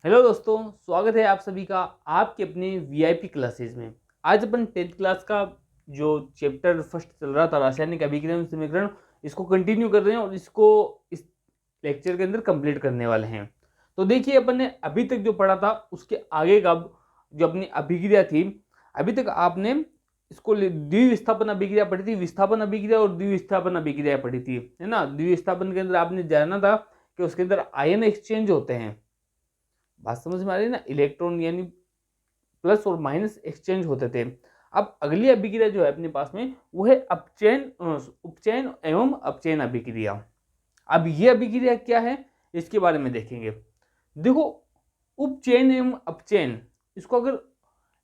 Hello दोस्तों, स्वागत है आप सभी का आपके अपने वीआईपी क्लासेज में। आज अपन 10th क्लास का जो चैप्टर फर्स्ट चल रहा था रासायनिक अभिक्रिया समीकरण, इसको कंटिन्यू कर रहे हैं और इसको इस लेक्चर के अंदर कंप्लीट करने वाले हैं। तो देखिए, अपन ने अभी तक जो पढ़ा था उसके आगे का जो अपनी अभिक्रिया थी, अभी तक आपने इसको द्विविस्थापन अभिक्रिया पढ़ी थी, विस्थापन अभिक्रिया और द्विविस्थापन अभिक्रिया पढ़ी थी, है ना। द्विविस्थापन के अंदर आपने जाना था कि उसके अंदर आयन एक्सचेंज होते हैं। बात समझ में आ रही है ना, इलेक्ट्रॉन यानी प्लस और माइनस एक्सचेंज होते थे। अब अगली अभिक्रिया जो है अपने पास में वो है उपचयन एवं अपचयन अभिक्रिया। अब ये अभिक्रिया क्या है इसके बारे में देखेंगे। देखो, उपचयन एवं अपचयन, इसको अगर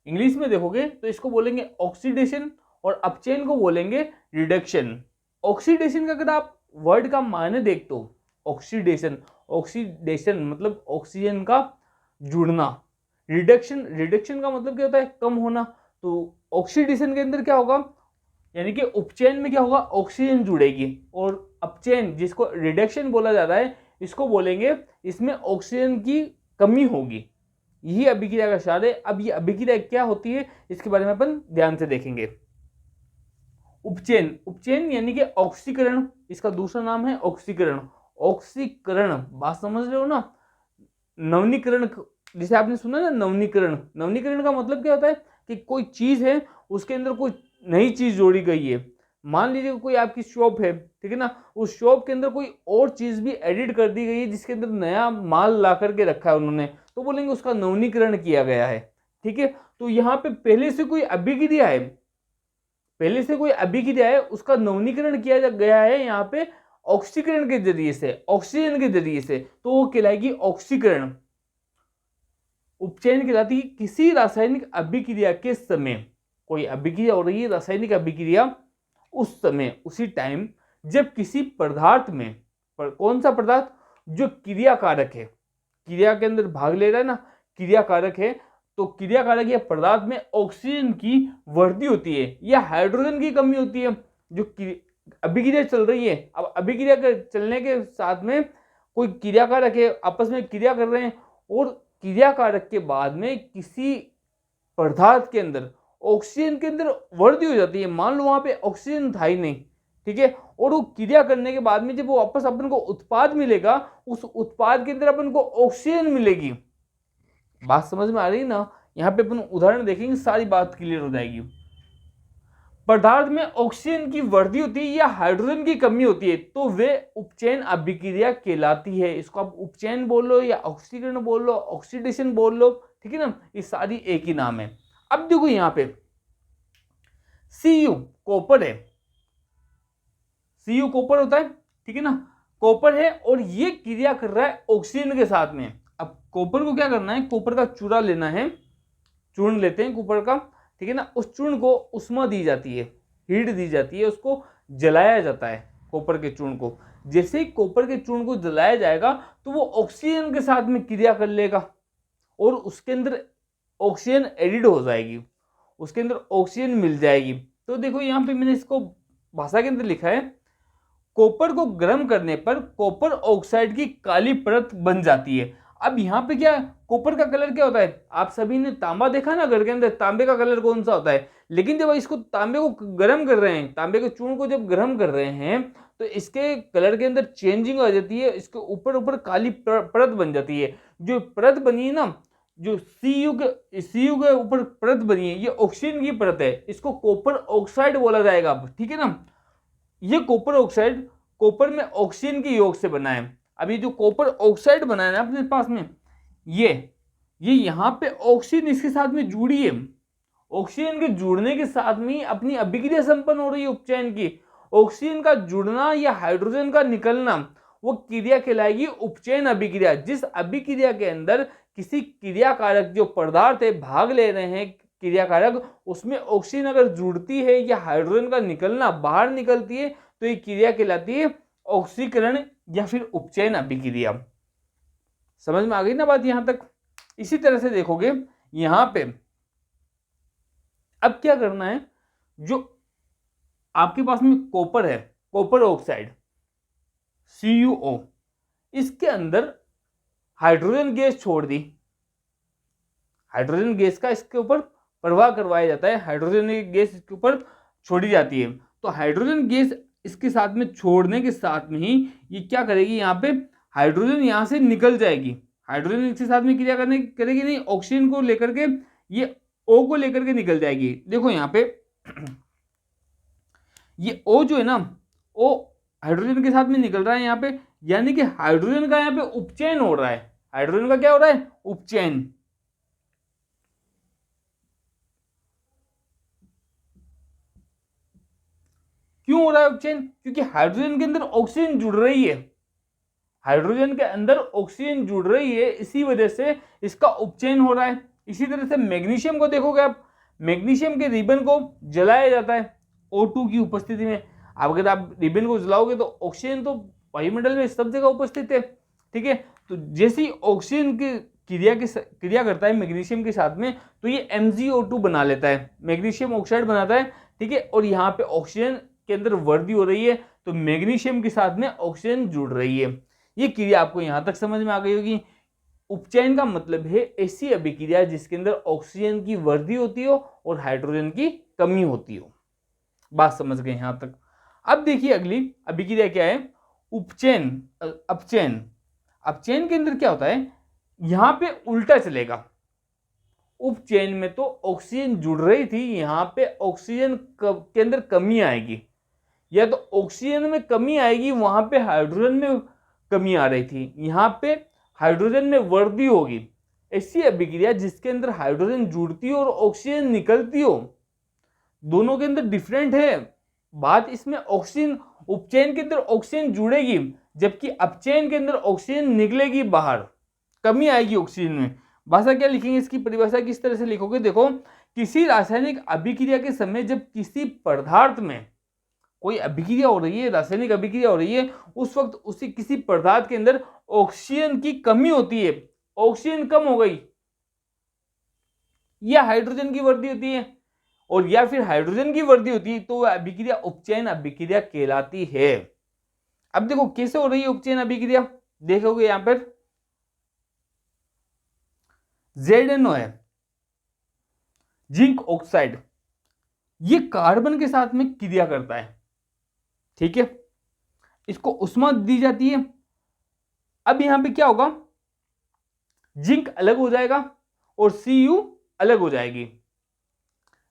इंग्लिश में देखोगे तो इसको बोलेंगे ऑक्सीडेशन और अपचयन को बोलेंगे रिडक्शन। ऑक्सीडेशन का अगर आप वर्ड का मायने देखते हो, ऑक्सीडेशन ऑक्सीडेशन मतलब ऑक्सीजन का जुड़ना, रिडक्शन रिडक्शन का मतलब क्या होता है, कम होना। तो ऑक्सीडेशन के अंदर क्या होगा, यानी कि उपचयन में क्या होगा, ऑक्सीजन जुड़ेगी, और अपचयन जिसको रिडक्शन बोला जाता है इसको बोलेंगे इसमें ऑक्सीजन की कमी होगी। यही अभिक्रिया का सार है। अब ये अभिक्रिया क्या होती है इसके बारे में अपन ध्यान से देखेंगे। उपचयन, उपचयन यानी कि ऑक्सीकरण, इसका दूसरा नाम है ऑक्सीकरण। ऑक्सीकरण, बात समझ रहे हो ना। नवनीकरण, जिसे आपने सुना ना नवनीकरण, नवनीकरण का मतलब क्या होता है कि कोई चीज है उसके अंदर कोई नई चीज जोड़ी गई है। मान लीजिए कोई आपकी शॉप है, ठीक है ना, उस शॉप के अंदर कोई और चीज भी एडिट कर दी गई है जिसके अंदर नया माल ला करके रखा है उन्होंने, तो बोलेंगे उसका नवनीकरण किया गया है। ठीक है, तो यहाँ पे पहले से कोई अभिक्रिया है, पहले से कोई अभिक्रिया है, उसका नवनीकरण किया गया है यहाँ पे ऑक्सीकरण के जरिए से, ऑक्सीजन के जरिए से, तो वो कहलाएगी ऑक्सीकरण। उपचयन कहलाती है किसी रासायनिक अभिक्रिया के समय, कोई अभिक्रिया हो रही है रासायनिक अभिक्रिया, उस समय उसी टाइम जब किसी पदार्थ में, कौन सा पदार्थ, जो क्रियाकारक है, क्रिया के अंदर भाग ले रहा है ना, क्रियाकारक है, तो क्रियाकारक या पदार्थ में ऑक्सीजन की वृद्धि होती है या हाइड्रोजन की कमी होती है। जो अभिक्रिया चल रही है, अब अभिक्रिया के चलने के साथ में कोई क्रियाकारक है, आपस में क्रिया कर रहे हैं, और क्रियाकारक के बाद में किसी पदार्थ के अंदर ऑक्सीजन के अंदर वृद्धि हो जाती है। मान लो वहां पे ऑक्सीजन था ही नहीं, ठीक है, और वो क्रिया करने के बाद में जब वो वापस अपन को उत्पाद मिलेगा, उस उत्पाद के अंदर अपन को ऑक्सीजन मिलेगी। बात समझ में आ रही है ना। यहाँ पे अपन उदाहरण देखेंगे, सारी बात क्लियर हो जाएगी। पदार्थ में ऑक्सीजन की वृद्धि होती है या हाइड्रोजन की कमी होती है तो वे उपचयन अभिक्रिया कहलाती है। इसको आप उपचयन बोल लो या ऑक्सीकरण बोल लो, ऑक्सीडेशन बोल लो, ठीक है ना, ये सारी एक ही नाम है। अब देखो यहाँ पे Cu कॉपर है, Cu कॉपर होता है, ठीक है ना, कॉपर है और ये क्रिया कर रहा है ऑक्सीजन के साथ में। अब कॉपर को क्या करना है, कॉपर का चूरा लेना है, चूर्ण लेते हैं कॉपर का, ठीक है ना, उस चूर्ण को उष्मा दी जाती है, हीट दी जाती है, उसको जलाया जाता है कॉपर के चूर्ण को। जैसे ही कॉपर के चूर्ण को जलाया जाएगा तो वो ऑक्सीजन के साथ में क्रिया कर लेगा और उसके अंदर ऑक्सीजन एडिड हो जाएगी, उसके अंदर ऑक्सीजन मिल जाएगी। तो देखो यहाँ पे मैंने इसको भाषा के अंदर लिखा है, कॉपर को गर्म करने पर कॉपर ऑक्साइड की काली परत बन जाती है। अब यहाँ पे क्या, कॉपर का कलर क्या होता है, आप सभी ने तांबा देखा ना घर के अंदर, तांबे का कलर कौन सा होता है। लेकिन जब इसको तांबे को गर्म कर रहे हैं, तांबे के चूर्ण को जब गर्म कर रहे हैं तो इसके कलर के अंदर चेंजिंग आ जाती है, इसके ऊपर ऊपर काली परत बन जाती है। जो परत बनी है ना, जो सीयू के ऊपर परत बनी है, ये ऑक्सीजन की परत है, इसको कॉपर ऑक्साइड बोला जाएगा। अब ठीक है ना, ये कॉपर ऑक्साइड कॉपर में ऑक्सीजन के योग से बना है। अब ये जो कॉपर ऑक्साइड बना है ना अपने पास में, ये यहाँ पे ऑक्सीजन इसके साथ में जुड़ी है, ऑक्सीजन के जुड़ने के साथ में अपनी अभिक्रिया संपन्न हो रही है उपचयन की। ऑक्सीजन का जुड़ना या हाइड्रोजन का निकलना, वो क्रिया कहलाएगी उपचयन अभिक्रिया। जिस अभिक्रिया के अंदर किसी क्रियाकारक जो पदार्थ है भाग ले रहे हैं क्रियाकारक, उसमें ऑक्सीजन अगर जुड़ती है या हाइड्रोजन का निकलना बाहर निकलती है तो ये क्रिया कहलाती है ऑक्सीकरण या फिर उपचयन अभिक्रिया। समझ में आ गई ना बात यहां तक। इसी तरह से देखोगे यहां पे अब क्या करना है, जो आपके पास में कॉपर है, कॉपर ऑक्साइड CuO, इसके अंदर हाइड्रोजन गैस छोड़ दी, हाइड्रोजन गैस का इसके ऊपर प्रवाह करवाया जाता है, हाइड्रोजन गैस इसके ऊपर छोड़ी जाती है। तो हाइड्रोजन गैस इसके साथ में छोड़ने के साथ में ही ये क्या करेगी, यहाँ पे हाइड्रोजन यहाँ से निकल जाएगी। हाइड्रोजन इसके साथ में क्रिया करेगी नहीं, ऑक्सीजन को लेकर के ये O को लेकर के निकल जाएगी। देखो यहाँ पे ये O जो है ना, O हाइड्रोजन के साथ में निकल रहा है यहाँ पे, यानी कि हाइड्रोजन का यहाँ पे उपचयन हो रहा है। हाइड्रोजन का क्या हो रहा है, उपचयन। क्यों हो रहा है उपचयन, क्योंकि हाइड्रोजन के अंदर ऑक्सीजन जुड़ रही है, हाइड्रोजन के अंदर ऑक्सीजन जुड़ रही है, इसी वजह से इसका उपचयन हो रहा है। इसी तरह से मैग्नीशियम को देखोगे आप, मैग्नीशियम के रिबन को जलाया जाता है O2 की उपस्थिति में। अब अगर आप रिबन को जलाओगे तो ऑक्सीजन तो वायुमंडल में सब जगह उपस्थित है, ठीक है। तो जैसे ऑक्सीजन की क्रिया करता है मैग्नीशियम के साथ में, तो ये MgO2 बना लेता है, मैग्नीशियम ऑक्साइड बनाता है, ठीक है। और यहाँ पे ऑक्सीजन के अंदर वृद्धि हो रही है, तो मैग्नीशियम के साथ में ऑक्सीजन जुड़ रही है। ये क्रिया आपको यहां तक समझ में आ गई होगी। उपचयन का मतलब है ऐसी अभिक्रिया जिसके अंदर ऑक्सीजन की वृद्धि होती हो और हाइड्रोजन की कमी होती हो। बात समझ गए यहां तक। अब देखिए अगली अभिक्रिया क्या है, उपचयन अपचयन। अपचयन के अंदर क्या होता है, यहां पे उल्टा चलेगा। उपचयन में तो ऑक्सीजन जुड़ रही थी, यहां पे ऑक्सीजन के अंदर कमी आएगी, या तो ऑक्सीजन में कमी आएगी, वहां पे हाइड्रोजन में कमी आ रही थी, यहां पे हाइड्रोजन में वृद्धि होगी। ऐसी अभिक्रिया जिसके अंदर हाइड्रोजन जुड़ती हो और ऑक्सीजन निकलती हो, दोनों के अंदर डिफरेंट है बात। इसमें ऑक्सीजन उपचयन के अंदर ऑक्सीजन जुड़ेगी, जबकि अपचयन के अंदर ऑक्सीजन निकलेगी बाहर, कमी आएगी ऑक्सीजन में। भाषा क्या लिखेंगे, इसकी परिभाषा किस तरह से लिखोगे, देखो, किसी रासायनिक अभिक्रिया के समय जब किसी पदार्थ में कोई अभिक्रिया हो रही है, रासायनिक अभिक्रिया हो रही है, उस वक्त उसी किसी पदार्थ के अंदर ऑक्सीजन की कमी होती है, ऑक्सीजन कम हो गई, या हाइड्रोजन की वृद्धि होती है, और या फिर हाइड्रोजन की वृद्धि होती है, तो वह अभिक्रिया उपचयन अभिक्रिया कहलाती है। अब देखो कैसे हो रही है उपचयन अभिक्रिया, देखोगे यहां पर ZNO है, जिंक ऑक्साइड, ये कार्बन के साथ में क्रिया करता है, ठीक है। इसको उष्मा दी जाती है। अब यहां पे क्या होगा, जिंक अलग हो जाएगा और Cu अलग हो जाएगी।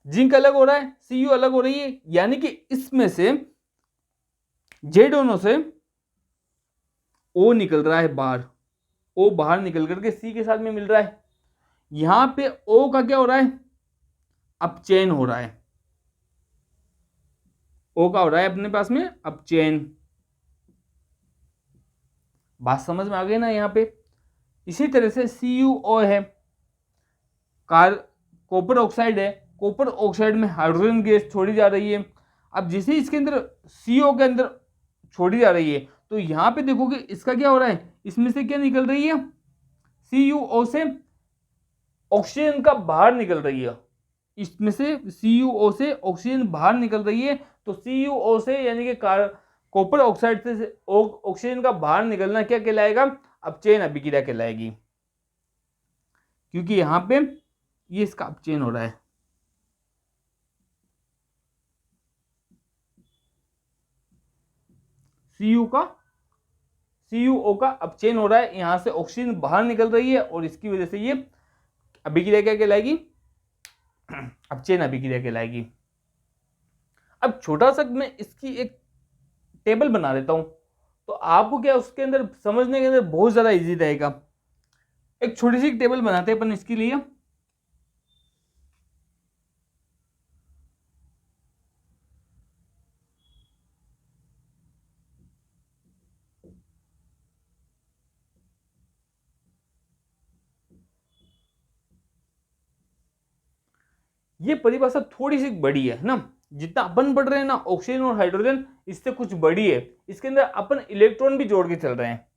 जिंक अलग हो रहा है, Cu अलग हो रही है, यानी कि इसमें से ZNO से O निकल रहा है बाहर, O बाहर निकल करके C के साथ में मिल रहा है। यहां पे O का क्या हो रहा है, अपचयन हो रहा है। O का हो रहा है अपने पास में अपचयन। बात समझ में आ गई ना यहाँ पे। इसी तरह से CuO है, कॉपर ऑक्साइड है, कॉपर ऑक्साइड में हाइड्रोजन गैस छोड़ी जा रही है। अब जैसे इसके अंदर CO के अंदर छोड़ी जा रही है, तो यहाँ पे देखोगे इसका क्या हो रहा है, इसमें से क्या निकल रही है, CuO से ऑक्सीजन का बाहर निकल रही है, इसमें से CuO से ऑक्सीजन बाहर निकल रही है। तो CuO से यानी कि कॉपर ऑक्साइड से ऑक्सीजन का बाहर निकलना क्या कहलाएगा, अपचयन अभिक्रिया कहलाएगी, क्योंकि यहां पे ये इसका अपचयन हो रहा है। CuO का अपचयन हो रहा है, यहां से ऑक्सीजन बाहर निकल रही है, और इसकी वजह से ये अभिक्रिया क्या कहलाएगी, अपचयन अभिक्रिया कहलाएगी। अब छोटा सा मैं इसकी एक टेबल बना देता हूं, तो आपको क्या उसके अंदर समझने के अंदर बहुत ज्यादा इजी रहेगा। एक छोटी सी टेबल बनाते हैं अपन इसके लिए। ये परिभाषा थोड़ी सी बड़ी है ना, जितना अपन पढ़ रहे हैं ना ऑक्सीजन और हाइड्रोजन, इससे कुछ बड़ी है। इसके अंदर अपन इलेक्ट्रॉन भी जोड़ के चल रहे हैं।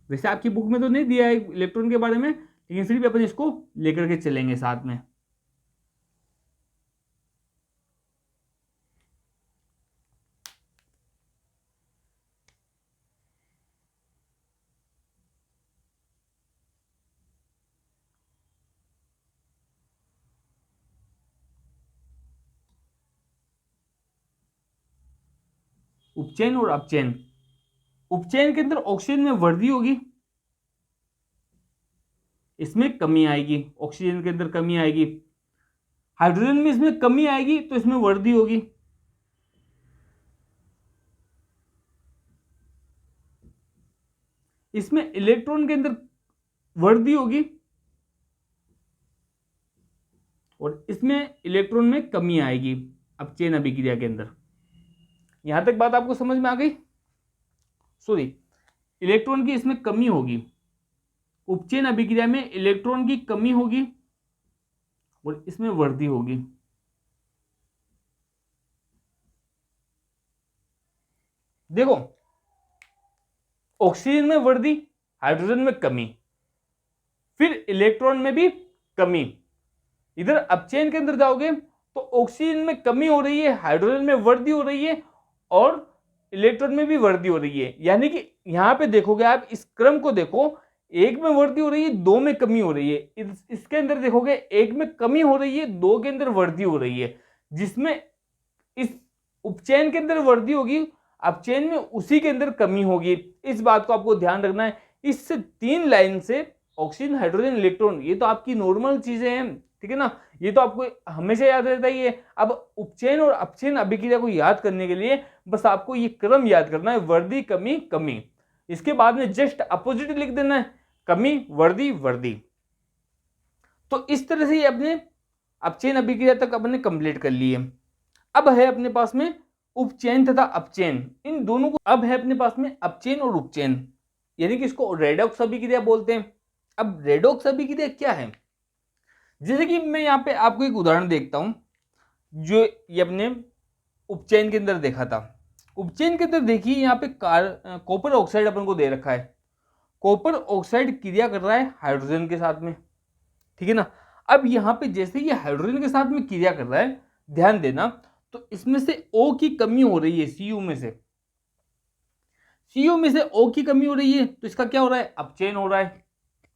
वैसे आपकी बुक में तो नहीं दिया है इलेक्ट्रॉन के बारे में, लेकिन फिर भी अपन इसको लेकर के चलेंगे साथ में। उपचयन और अपचयन। उपचयन के अंदर ऑक्सीजन में वृद्धि होगी, इसमें कमी आएगी, ऑक्सीजन के अंदर कमी आएगी। हाइड्रोजन में इसमें कमी आएगी तो इसमें वृद्धि होगी। इसमें इलेक्ट्रॉन के अंदर वृद्धि होगी और इसमें इलेक्ट्रॉन में कमी आएगी अपचयन अभिक्रिया के अंदर। यहां तक बात आपको समझ में आ गई? सॉरी, इलेक्ट्रॉन की इसमें कमी होगी, उपचयन अभिक्रिया में इलेक्ट्रॉन की कमी होगी और इसमें वृद्धि होगी। देखो, ऑक्सीजन में वृद्धि, हाइड्रोजन में कमी, फिर इलेक्ट्रॉन में भी कमी। इधर अपचयन के अंदर जाओगे तो ऑक्सीजन में कमी हो रही है, हाइड्रोजन में वृद्धि हो रही है और इलेक्ट्रॉन में भी वृद्धि हो रही है। यानी कि यहां पे देखोगे आप, इस क्रम को देखो, एक में वृद्धि हो रही है, दो में कमी हो रही है। इसके अंदर देखोगे एक में कमी हो रही है, दो के अंदर वृद्धि हो रही है। जिसमें इस उपचयन के अंदर वृद्धि होगी, अपचयन में उसी के अंदर कमी होगी। इस बात को आपको ध्यान रखना है। इस 3 लाइन से ऑक्सीजन, हाइड्रोजन, इलेक्ट्रॉन, ये तो आपकी नॉर्मल चीजें हैं, ठीक है ना, ये तो आपको हमेशा याद रहता ही है। अब उपचयन और अपचयन अभिक्रिया को याद करने के लिए बस आपको ये क्रम याद करना है, वृद्धि, कमी, कमी। इसके बाद में जस्ट अपोजिट लिख देना है, कमी, वृद्धि, वृद्धि। तो इस तरह से ये अपने अपचयन अभिक्रिया तक अपने कंप्लीट कर लिए। अब है अपने पास में उपचयन तथा अपचयन, इन दोनों को। अब है अपने पास में अपचयन और उपचयन, यानी कि इसको रेडॉक्स अभिक्रिया बोलते हैं। अब रेडॉक्स अभिक्रिया क्या है? जैसे कि मैं यहाँ पे आपको एक उदाहरण देखता हूं, जो ये अपने उपचयन के अंदर देखा था। उपचयन के अंदर देखिए, यहाँ पे कॉपर ऑक्साइड अपन को दे रखा है। कॉपर ऑक्साइड क्रिया कर रहा है हाइड्रोजन के साथ में, ठीक है ना। अब यहाँ पे जैसे ये हाइड्रोजन के साथ में क्रिया कर रहा है, ध्यान देना, तो इसमें से O की कमी हो रही है, Cu में से, Cu में से O की कमी हो रही है, तो इसका क्या हो रहा है? अपचयन हो रहा है।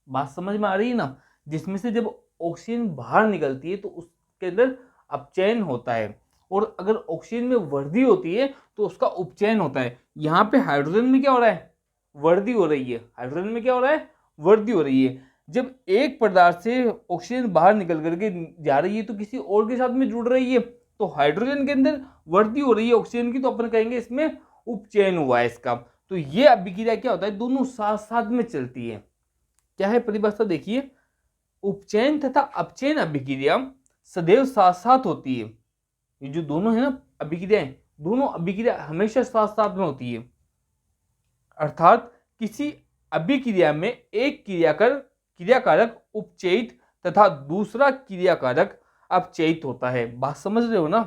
बात समझ में आ रही है ना? जिसमें से जब ऑक्सीजन बाहर निकलती है तो उसके अंदर अपचयन होता है, और अगर ऑक्सीजन में वृद्धि होती है तो उसका उपचयन होता है। यहाँ पे हाइड्रोजन में क्या हो रहा है? वृद्धि हो रही है। हाइड्रोजन में क्या हो रहा है? वृद्धि हो रही है। जब एक पदार्थ से ऑक्सीजन बाहर निकल करके जा रही है तो किसी और के साथ में जुड़ रही है, तो हाइड्रोजन के अंदर वृद्धि हो रही है ऑक्सीजन की, तो अपन कहेंगे इसमें उपचयन हुआ है इसका। तो ये अभिक्रिया क्या होता है? दोनों साथ साथ में चलती है। क्या है परिभाषा? देखिए, उपचयन तथा अपचयन अभिक्रिया सदैव साथ साथ होती है। ये जो दोनों है ना अभिक्रियाएं, दोनों अभिक्रिया हमेशा साथ साथ में होती है। अर्थात किसी अभिक्रिया में एक क्रियाकारक उपचयित तथा दूसरा क्रियाकारक अपचयित होता है। बात समझ रहे हो ना?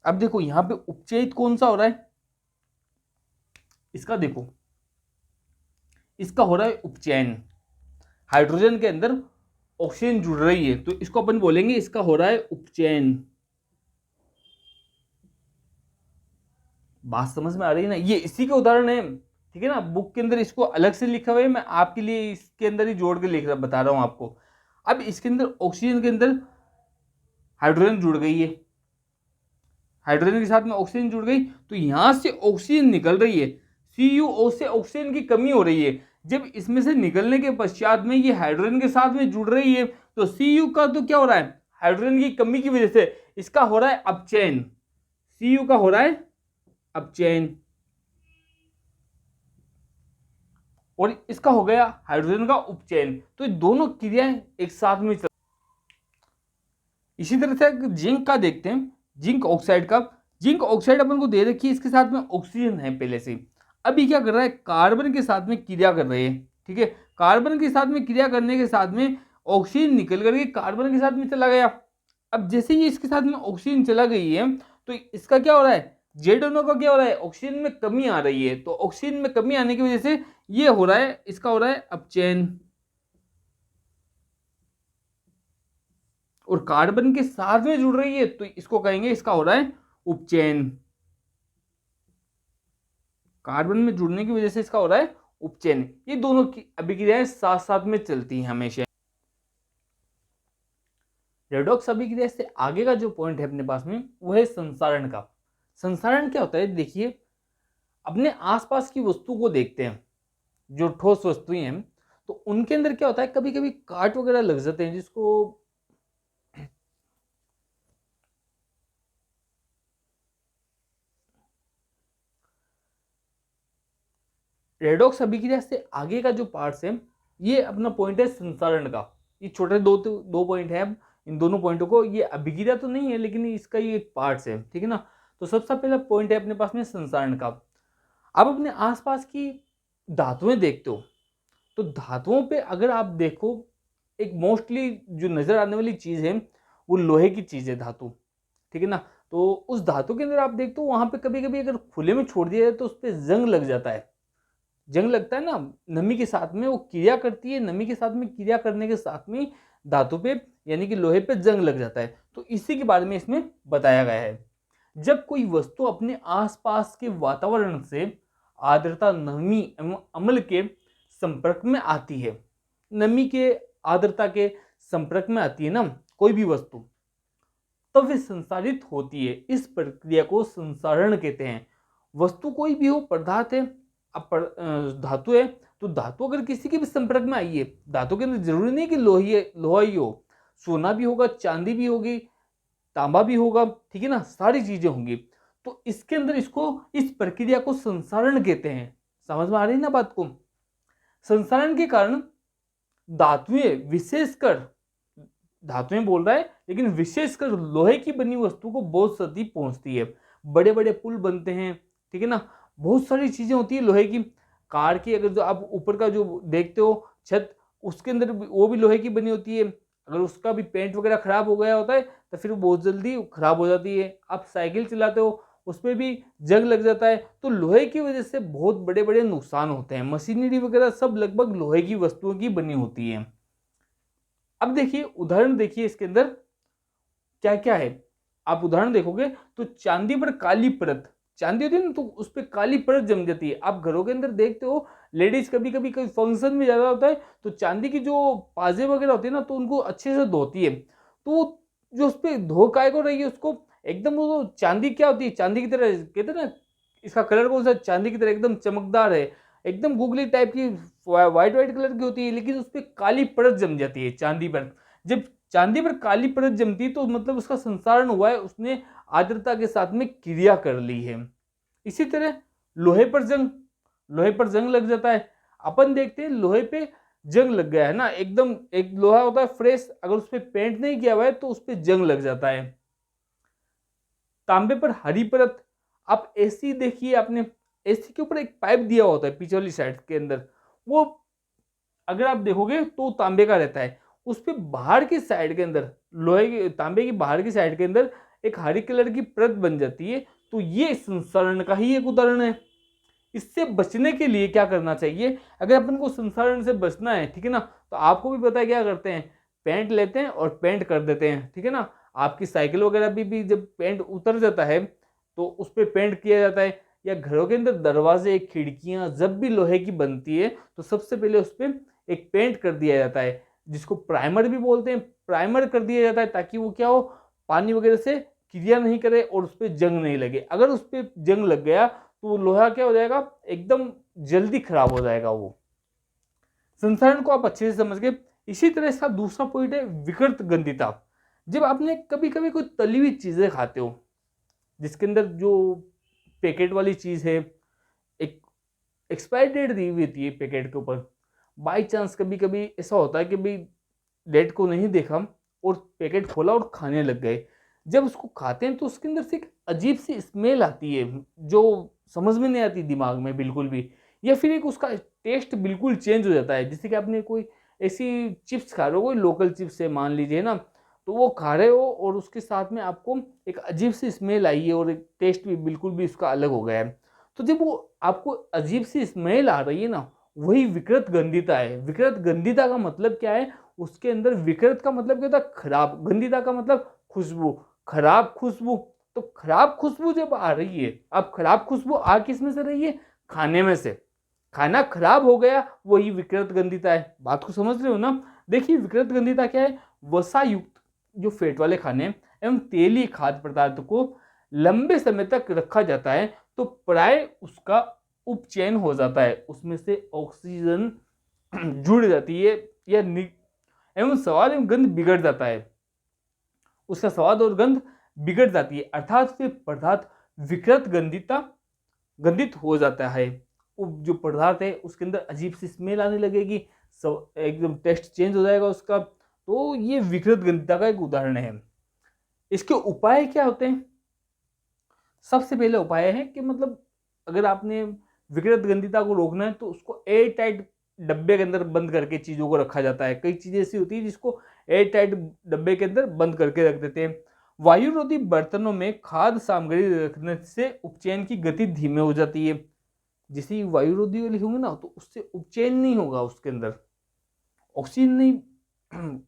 अब देखो यहां पे उपचयित कौन सा हो रहा है? इसका देखो, इसका हो रहा है उपचयन। हाइड्रोजन के अंदर ऑक्सीजन जुड़ रही है तो इसको अपन बोलेंगे इसका हो रहा है उपचयन। बात समझ में आ रही है ना? ये इसी के उदाहरण है, ठीक है ना। बुक के अंदर इसको अलग से लिखा हुआ है, मैं आपके लिए इसके अंदर ही जोड़ के बता रहा हूं आपको। अब इसके अंदर ऑक्सीजन के अंदर हाइड्रोजन जुड़ गई है, हाइड्रोजन के साथ में ऑक्सीजन जुड़ गई, तो यहां से ऑक्सीजन निकल रही है, CuO से ऑक्सीजन की कमी हो रही है। जब इसमें से निकलने के पश्चात में ये हाइड्रोजन के साथ में जुड़ रही है तो Cu का तो क्या हो रहा है? हाइड्रोजन की कमी की वजह से इसका हो रहा है अपचयन। Cu का हो रहा है अपचयन और इसका हो गया हाइड्रोजन का उपचयन। तो ये दोनों क्रियाएं एक साथ में चल। इसी तरह से जिंक का देखते हैं, जिंक ऑक्साइड का। जिंक ऑक्साइड अपन को दे रखी है, इसके साथ में ऑक्सीजन है पहले से। अभी क्या कर रहा है? कार्बन के साथ में क्रिया कर रहे हैं, ठीक है। कार्बन के साथ में क्रिया करने के साथ में ऑक्सीजन निकल करके कार्बन के साथ में चला गया। अब जैसे ही इसके साथ में ऑक्सीजन चला गई है तो इसका क्या हो रहा है? जेडोनो का क्या हो रहा है? ऑक्सीजन में कमी आ रही है। तो ऑक्सीजन में कमी आने की वजह से ये हो रहा है, इसका हो रहा है अपचयन। और कार्बन के साथ में जुड़ रही है तो इसको कहेंगे इसका हो रहा है उपचयन। कार्बन में जुड़ने की वजह से इसका हो रहा है उपचयन। ये दोनों की अभिक्रियाएं साथ साथ में चलती हैं हमेशा। रेडॉक्स अभिक्रिया से आगे का जो पॉइंट है अपने पास में वो है संसारण का। संसारण क्या होता है? देखिए, अपने आसपास की वस्तु को देखते हैं, जो ठोस वस्तुएं हैं, तो उनके अंदर क्या होता है, कभी कभी कांट वगैरह लग जाते हैं, जिसको रेडॉक्स अभिक्रिया से आगे का जो पार्ट्स है, ये अपना पॉइंट है संसारण का। ये छोटे दो पॉइंट है, इन दोनों पॉइंटों को, ये अभिक्रिया तो नहीं है लेकिन इसका ये एक पार्ट्स है, ठीक है ना। तो सबसे पहला पॉइंट है अपने पास में संसारण का। अब अपने आसपास की धातुएं देखते हो, तो धातुओं पे अगर आप देखो, एक मोस्टली जो नजर आने वाली चीज है वो लोहे की चीज है, धातु, ठीक है ना। तो उस धातु के अंदर आप देखते हो, वहां पे कभी कभी अगर खुले में छोड़ दिया जाए तो उस पर जंग लग जाता है। जंग लगता है ना, नमी के साथ में वो क्रिया करती है, नमी के साथ में क्रिया करने के साथ में धातु पे यानी कि लोहे पे जंग लग जाता है। तो इसी के बारे में इसमें बताया गया है। जब कोई वस्तु अपने आसपास के वातावरण से आर्द्रता, नमी एवं अम्ल के संपर्क में आती है, नमी के, आर्द्रता के संपर्क में आती है ना कोई भी वस्तु, तब वे संसारित होती है। इस प्रक्रिया को संसारण कहते हैं। वस्तु कोई भी हो, पदार्थ है, अब धातु है, तो धातु अगर किसी के भी संपर्क में आई है, धातु के अंदर जरूरी नहीं कि लोहा ही हो, सोना भी होगा, चांदी भी होगी, तांबा भी होगा, ठीक है ना, सारी चीजें होंगी। तो इसके अंदर इस प्रक्रिया को संसारण कहते हैं। समझ में आ रही है ना बात को। संसारण के कारण धातुएं बोल रहा है, लेकिन विशेषकर लोहे की बनी वस्तु को बहुत क्षति पहुंचती है। बड़े बड़े पुल बनते हैं, ठीक है ना, बहुत सारी चीजें होती है लोहे की। कार की अगर जो आप ऊपर का जो देखते हो छत, उसके अंदर वो भी लोहे की बनी होती है। अगर उसका भी पेंट वगैरह खराब हो गया होता है तो फिर वो बहुत जल्दी खराब हो जाती है। आप साइकिल चलाते हो, उसमें भी जंग लग जाता है। तो लोहे की वजह से बहुत बड़े बड़े नुकसान होते हैं। मशीनरी वगैरह सब लगभग लोहे की वस्तुओं की बनी होती है। अब देखिए उदाहरण, देखिए इसके अंदर क्या क्या है। आप उदाहरण देखोगे तो चांदी पर काली परत, चांदी होती है ना, तो उस पर काली परत जम जाती है। आप घरों के अंदर देखते हो, लेडीज कभी कभी कोई फंक्शन में ज्यादा होता है तो चांदी की जो पाजे वगैरह होती है ना, तो उनको अच्छे से धोती है। तो जो उस पर धो काय को रही है, उसको एकदम, वो चांदी क्या होती है, चांदी की तरह, कहते हैं ना, इसका कलर कौन सा, चांदी की तरह एकदम चमकदार है, एकदम गुगली टाइप की, व्हाइट व्हाइट कलर की होती है, लेकिन उस पर काली परत जम जाती है चांदी पर। जब चांदी पर काली परत जमती है तो मतलब उसका संसारण हुआ है, उसने आर्द्रता के साथ में क्रिया कर ली है। इसी तरह लोहे पर जंग लग जाता है। अपन देखते हैं लोहे पे जंग लग गया है ना, एकदम, एक लोहा होता है फ्रेश, अगर उस पर पेंट नहीं किया हुआ है तो उस पर जंग लग जाता है। तांबे पर हरी परत, आप एसी देखिए, आपने एसी के ऊपर एक पाइप दिया होता है पीछे वाली साइड के अंदर, वो अगर आप देखोगे तो तांबे का रहता है। उस पे बाहर की साइड के अंदर, तांबे की बाहर की साइड के अंदर एक हरी कलर की परत बन जाती है। तो ये संसारण का ही एक उदाहरण है। इससे बचने के लिए क्या करना चाहिए, अगर अपन को संसारण से बचना है, ठीक है ना, तो आपको भी पता है क्या करते हैं, पेंट लेते हैं और पेंट कर देते हैं, ठीक है ना। आपकी साइकिल वगैरह भी जब पेंट उतर जाता है तो उस पर पेंट किया जाता है। या घरों के अंदर दरवाजे, खिड़कियां जब भी लोहे की बनती है तो सबसे पहले उस पर एक पेंट कर दिया जाता है, जिसको प्राइमर भी बोलते हैं। प्राइमर कर दिया जाता है ताकि वो क्या हो, पानी वगैरह से क्रिया नहीं करे और उस पर जंग नहीं लगे। अगर उस पर जंग लग गया तो वो लोहा क्या हो जाएगा, एकदम जल्दी खराब हो जाएगा वो। संसारण को आप अच्छे से समझ गए। इसी तरह इसका दूसरा पॉइंट है विकृत गंधिता। जब आपने कभी कभी कोई तली हुई चीजें खाते हो, जिसके अंदर जो पैकेट वाली चीज है, एक एक्सपायरी डेट दी हुई होती है पैकेट के ऊपर, बाई चांस कभी कभी ऐसा होता है कि भाई डेट को नहीं देखा और पैकेट खोला और खाने लग गए। जब उसको खाते हैं तो उसके अंदर से एक अजीब सी स्मेल आती है, जो समझ में नहीं आती दिमाग में बिल्कुल भी, या फिर एक उसका टेस्ट बिल्कुल चेंज हो जाता है। जैसे कि आपने कोई ऐसी चिप्स खा रहे हो, कोई लोकल चिप्स है मान लीजिए ना, तो वो खा रहे हो और उसके साथ में आपको एक अजीब सी स्मेल आई है और एक टेस्ट भी बिल्कुल भी उसका अलग हो गया है। तो जब वो आपको अजीब सी स्मेल आ रही है ना, वही विकृत गंधिता है। विकृत गंधिता का मतलब क्या है, उसके अंदर विकृत का मतलब क्या होता है, खराब, गंधिता का मतलब खुशबू, खराब खुशबू। तो खराब खुशबू जब आ रही है, अब खराब खुशबू आ किस में से रही है, खाने में से। खाना खराब हो गया, वही विकृत गंधिता है। बात को समझ रहे हो ना। देखिए विकृत गंधिता क्या है, वसा युक्त जो फैट वाले खाने एवं तेली खाद्य पदार्थ को लंबे समय तक रखा जाता है तो प्राय उसका उपचयन हो जाता है, उसमें से ऑक्सीजन जुड़ जाती है या एवं स्वाद एवं गंध बिगड़ जाता है, उसका स्वाद और गंध बिगड़ जाती है, अर्थात फिर पदार्थ विकृत गंधित हो जाता है। वो जो पदार्थ है उसके अंदर अजीब सी स्मेल आने लगेगी, सब एकदम टेस्ट चेंज हो जाएगा उसका। तो ये विकृत गंधिता का एक उदाहरण है। इसके उपाय क्या होते हैं? सबसे पहले उपाय है कि मतलब अगर आपने विकृत गंधिता को रोकना है तो उसको एयर टाइट डब्बे के अंदर बंद करके चीज़ों को रखा जाता है। कई चीज़ें ऐसी होती है जिसको एयर टाइट डब्बे के अंदर बंद करके रख देते हैं। वायुरोधी बर्तनों में खाद्य सामग्री रखने से उपचयन की गति धीमे हो जाती है। जैसे ही वायुरोधी वाली होंगे ना तो उससे उपचयन नहीं होगा, उसके अंदर ऑक्सीजन नहीं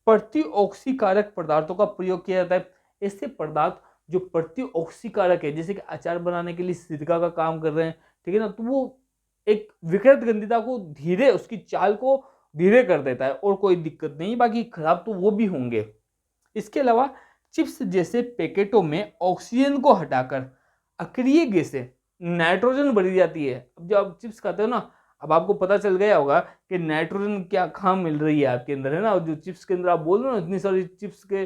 प्रतिऑक्सीकारक पदार्थों का प्रयोग किया जाता है। ऐसे पदार्थ जो प्रतिऑक्सीकारक है, जैसे कि अचार बनाने के लिए सिरका का काम कर रहे हैं, ठीक है ना, तो वो एक विकृत गंधिता को धीरे, उसकी चाल को धीरे कर देता है और कोई दिक्कत नहीं, बाकी खराब तो वो भी होंगे। इसके अलावा चिप्स जैसे पैकेटों में ऑक्सीजन को हटाकर अक्रिय गैसें नाइट्रोजन भरी जाती है। अब जब आप चिप्स खाते हो ना, अब आपको पता चल गया होगा कि नाइट्रोजन क्या खाम मिल रही है आपके अंदर, है ना। जो चिप्स के अंदर आप बोल रहे हो ना, इतनी सारी चिप्स के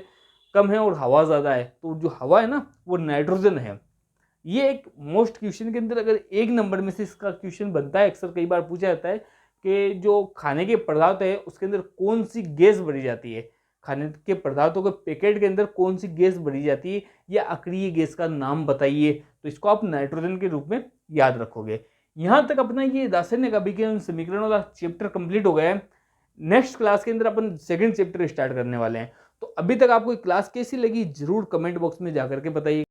कम है और हवा ज़्यादा है, तो जो हवा है ना वो नाइट्रोजन है। ये एक मोस्ट क्वेश्चन के अंदर अगर एक नंबर में से इसका क्वेश्चन बनता है, अक्सर कई बार पूछा जाता है कि जो खाने के पदार्थ है उसके अंदर कौन सी गैस भरी जाती है, खाने के पदार्थों के पैकेट के अंदर कौन सी गैस भरी जाती है या अक्रिय गैस का नाम बताइए, तो इसको आप नाइट्रोजन के रूप में याद रखोगे। यहाँ तक अपना ये रासायनिक अभिक्रिया समीकरणों का चैप्टर कंप्लीट हो गया है। नेक्स्ट क्लास के अंदर अपन सेकंड चैप्टर स्टार्ट करने वाले हैं। तो अभी तक आपको क्लास कैसी लगी जरूर कमेंट बॉक्स में जाकर के बताइए।